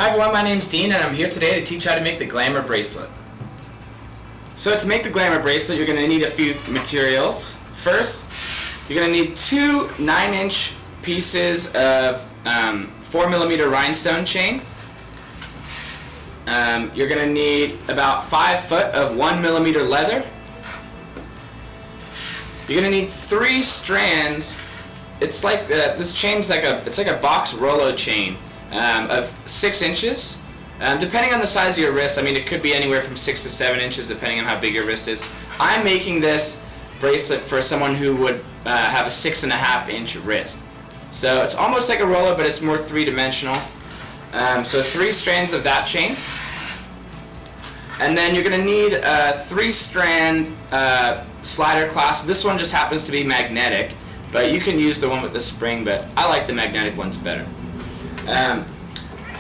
Hi everyone, my name's Dean and I'm here today to teach you how to make the Glamour bracelet. So to make the Glamour bracelet, you're going to need a few materials. First, you're going to need two 9-inch pieces of 4mm rhinestone chain. You're going to need about 5 foot of 1mm leather. You're going to need 3 strands. It's like this chain's like a box Rolo chain of 6 inches. Depending on the size of your wrist, I mean it could be anywhere from 6 to 7 inches depending on how big your wrist is. I'm making this bracelet for someone who would have a 6.5-inch wrist. So it's almost like a Rolo, but it's more three-dimensional. So 3 strands of that chain. And then you're going to need a 3-strand slider clasp. This one just happens to be magnetic, but you can use the one with the spring, but I like the magnetic ones better.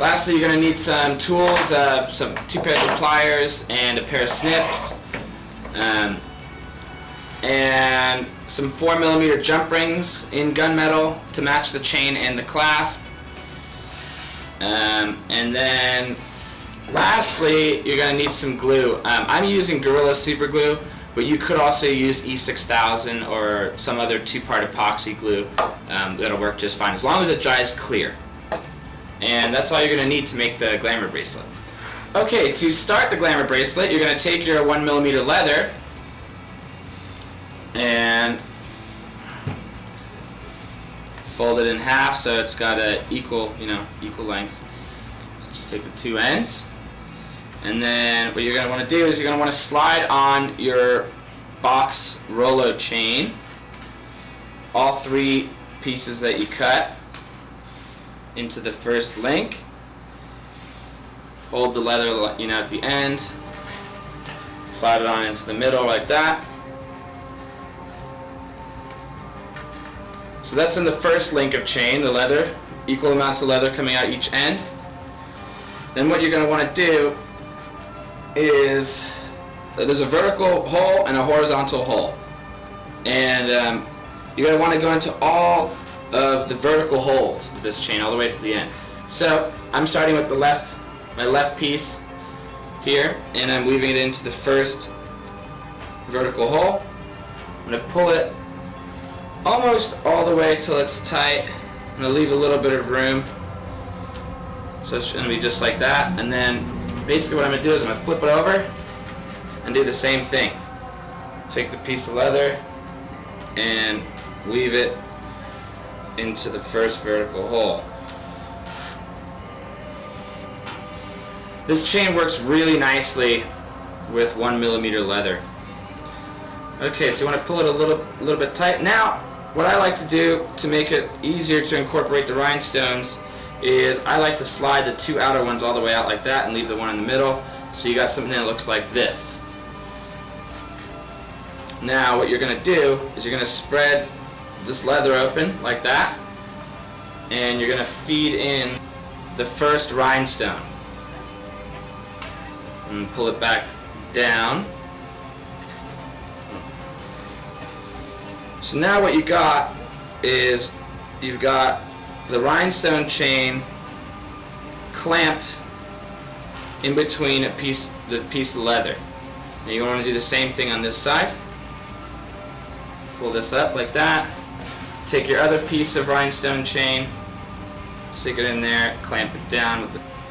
Lastly, you're going to need some tools, 2 pairs of pliers and a pair of snips, and some 4mm jump rings in gunmetal to match the chain and the clasp. And then lastly, you're going to need some glue. I'm using Gorilla Super Glue, but you could also use E6000 or some other 2-part epoxy glue. That'll work just fine as long as it dries clear. And that's all you're going to need to make the Glamour bracelet. Okay, to start the Glamour bracelet, you're going to take your 1mm leather and fold it in half so it's got a equal length. So just take the 2 ends. And then what you're going to want to do is you're going to want to slide on your box Rolo chain all 3 pieces that you cut into the first link. Hold the leather at the end, slide it on into the middle like that. So that's in the first link of chain, the leather, equal amounts of leather coming out each end. Then what you're going to want to do is there's a vertical hole and a horizontal hole, and you're going to want to go into all of the vertical holes of this chain all the way to the end. So I'm starting with my left piece here, and I'm weaving it into the first vertical hole. I'm going to pull it almost all the way till it's tight. I'm going to leave a little bit of room, so it's going to be just like that. And then basically what I'm going to do is I'm going to flip it over and do the same thing. Take the piece of leather and weave it into the first vertical hole. This chain works really nicely with 1mm leather. Okay, so you want to pull it a little bit tight. Now, what I like to do to make it easier to incorporate the rhinestones is I like to slide the 2 outer ones all the way out like that and leave the one in the middle, so you got something that looks like this. Now what you're going to do is you're going to spread this leather open like that, and you're going to feed in the first rhinestone and pull it back down. So now what you got is you've got the rhinestone chain clamped in between the piece of leather. Now you want to do the same thing on this side. Pull this up like that. Take your other piece of rhinestone chain, stick it in there, clamp it down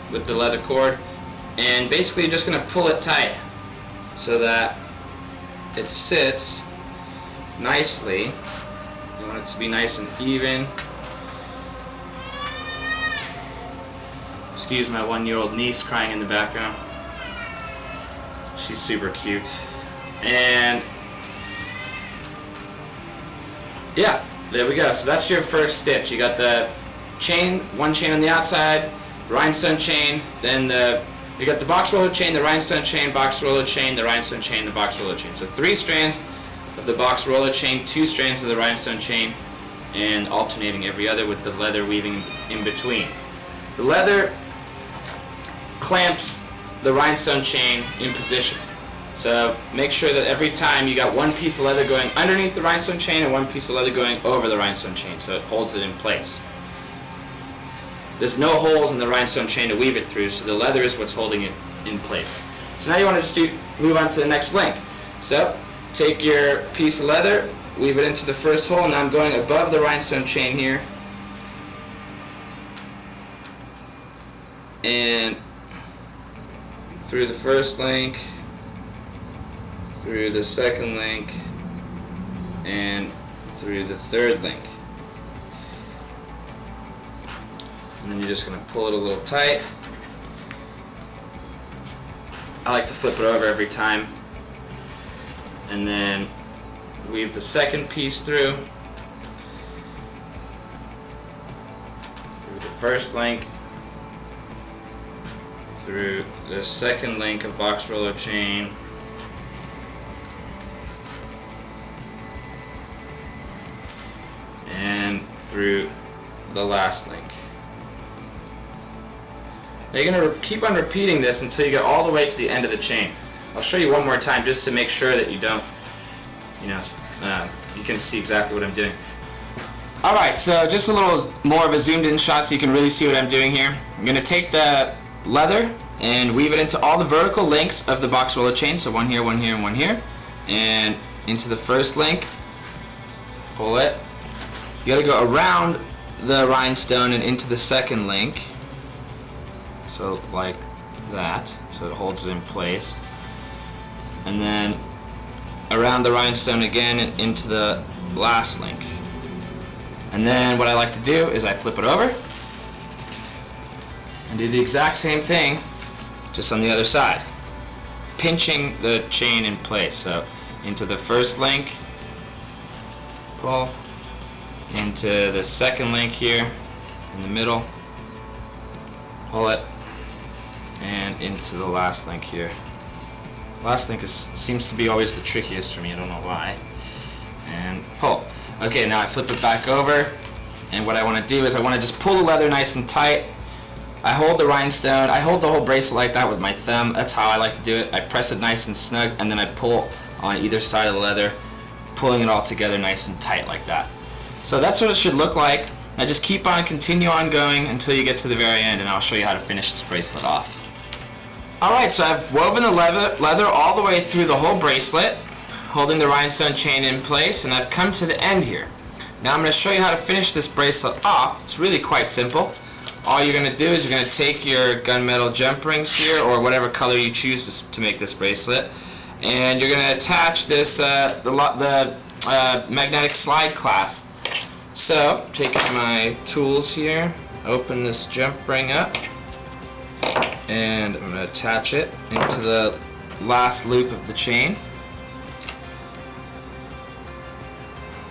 with the leather cord, and basically you're just going to pull it tight so that it sits nicely. You want it to be nice and even. Excuse my 1-year-old niece crying in the background. She's super cute. And yeah, there we go. So that's your first stitch. You got the chain, 1 chain on the outside, rhinestone chain, then you got the box Rolo chain, the rhinestone chain, box Rolo chain, the rhinestone chain, the box Rolo chain. So 3 strands of the box Rolo chain, 2 strands of the rhinestone chain, and alternating every other with the leather weaving in between. The leather clamps the rhinestone chain in position. So make sure that every time you got 1 piece of leather going underneath the rhinestone chain and 1 piece of leather going over the rhinestone chain, so it holds it in place. there's no holes in the rhinestone chain to weave it through, so the leather is what's holding it in place. So now you want to just move on to the next link. So take your piece of leather, weave it into the first hole, and now I'm going above the rhinestone chain here, and through the first link, through the second link, and through the third link. And then you're just going to pull it a little tight. I like to flip it over every time, and then weave the second piece through the first link, through the second link of box roller chain, and through the last link. Now you're going to keep on repeating this until you get all the way to the end of the chain. I'll show you one more time just to make sure that you don't, you can see exactly what I'm doing. Alright, so just a little more of a zoomed in shot so you can really see what I'm doing here. I'm going to take the leather and weave it into all the vertical links of the box roller chain, so one here, one here, and one here, and into the first link, pull it. You got to go around the rhinestone and into the second link, so like that, so it holds it in place, and then around the rhinestone again and into the last link. And then what I like to do is I flip it over and do the exact same thing just on the other side, pinching the chain in place. So into the first link, pull, into the second link here in the middle, pull it, and into the last link here. Last link seems to be always the trickiest for me, I don't know why. And pull. Okay, now I flip it back over, and what I want to do is I want to just pull the leather nice and tight. I hold the rhinestone, I hold the whole bracelet like that with my thumb. That's how I like to do it. I press it nice and snug, and then I pull on either side of the leather, pulling it all together nice and tight like that. So that's what it should look like. Now just continue on going until you get to the very end, and I'll show you how to finish this bracelet off. Alright, so I've woven the leather all the way through the whole bracelet, holding the rhinestone chain in place, and I've come to the end here. Now I'm going to show you how to finish this bracelet off. It's really quite simple. All you're going to do is you're going to take your gunmetal jump rings here, or whatever color you choose to make this bracelet, and you're going to attach this the magnetic slide clasp. So, taking my tools here, open this jump ring up, and I'm going to attach it into the last loop of the chain.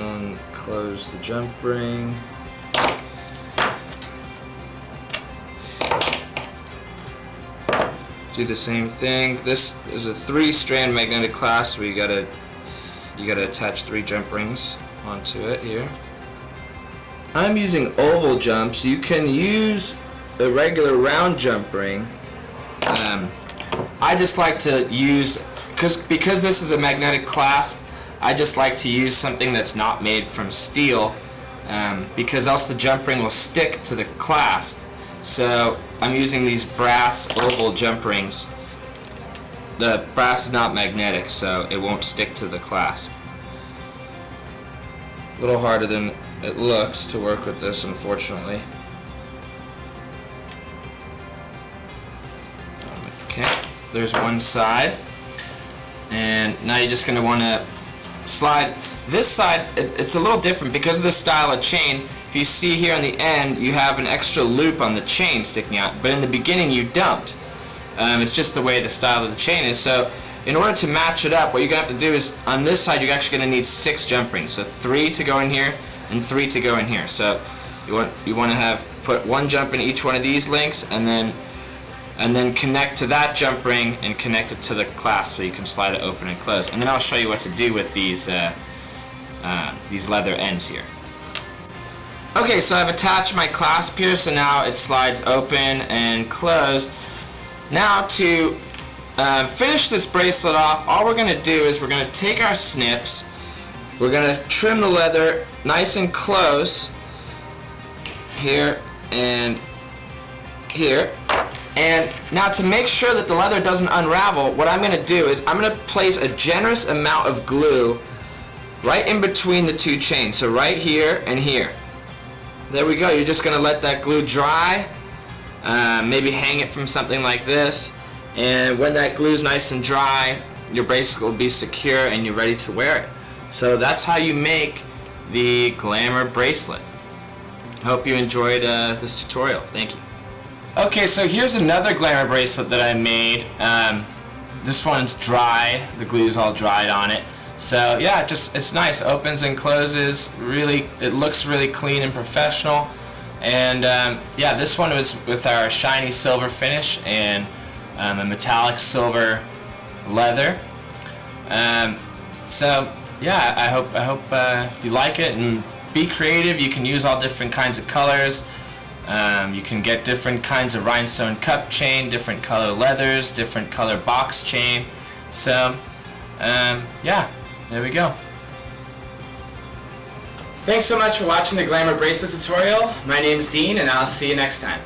Unclose the jump ring. Do the same thing. This is a 3-strand magnetic clasp where you gotta attach 3 jump rings onto it here. I'm using oval jumps. You can use a regular round jump ring. I just like to use, because this is a magnetic clasp, I just like to use something that's not made from steel, because else the jump ring will stick to the clasp. So I'm using these brass oval jump rings. The brass is not magnetic, so it won't stick to the clasp. A little harder than it looks to work with this, unfortunately. Okay, there's one side, and now you're just going to want to slide this side. It's a little different because of the style of chain. If you see here on the end, you have an extra loop on the chain sticking out, but in the beginning you don't. It's just the way the style of the chain is. So in order to match it up, what you're going to have to do is, on this side you're actually going to need 6 jump rings. So 3 to go in here and 3 to go in here. So you want to put 1 jump in each one of these links, and then connect to that jump ring and connect it to the clasp so you can slide it open and close. And then I'll show you what to do with these leather ends here. Okay, so I've attached my clasp here, so now it slides open and closed. Now to finish this bracelet off, all we're going to do is we're going to take our snips, we're going to trim the leather nice and close here, and here. And now to make sure that the leather doesn't unravel, what I'm going to do is I'm going to place a generous amount of glue right in between the two chains. So right here and here. There we go. You're just going to let that glue dry. Maybe hang it from something like this. And when that glue is nice and dry, your bracelet will be secure and you're ready to wear it. So that's how you make the Glamour bracelet. Hope you enjoyed this tutorial. Thank you. Okay, so here's another Glamour bracelet that I made. This one's dry. The glue's all dried on it. So yeah, it's nice. Opens and closes. Really, it looks really clean and professional. And yeah, this one was with our shiny silver finish and a metallic silver leather. So yeah, I hope you like it and be creative. You can use all different kinds of colors. You can get different kinds of rhinestone cup chain, different color leathers, different color box chain. So yeah, there we go. Thanks so much for watching the Glamour bracelet tutorial. My name's Dean and I'll see you next time.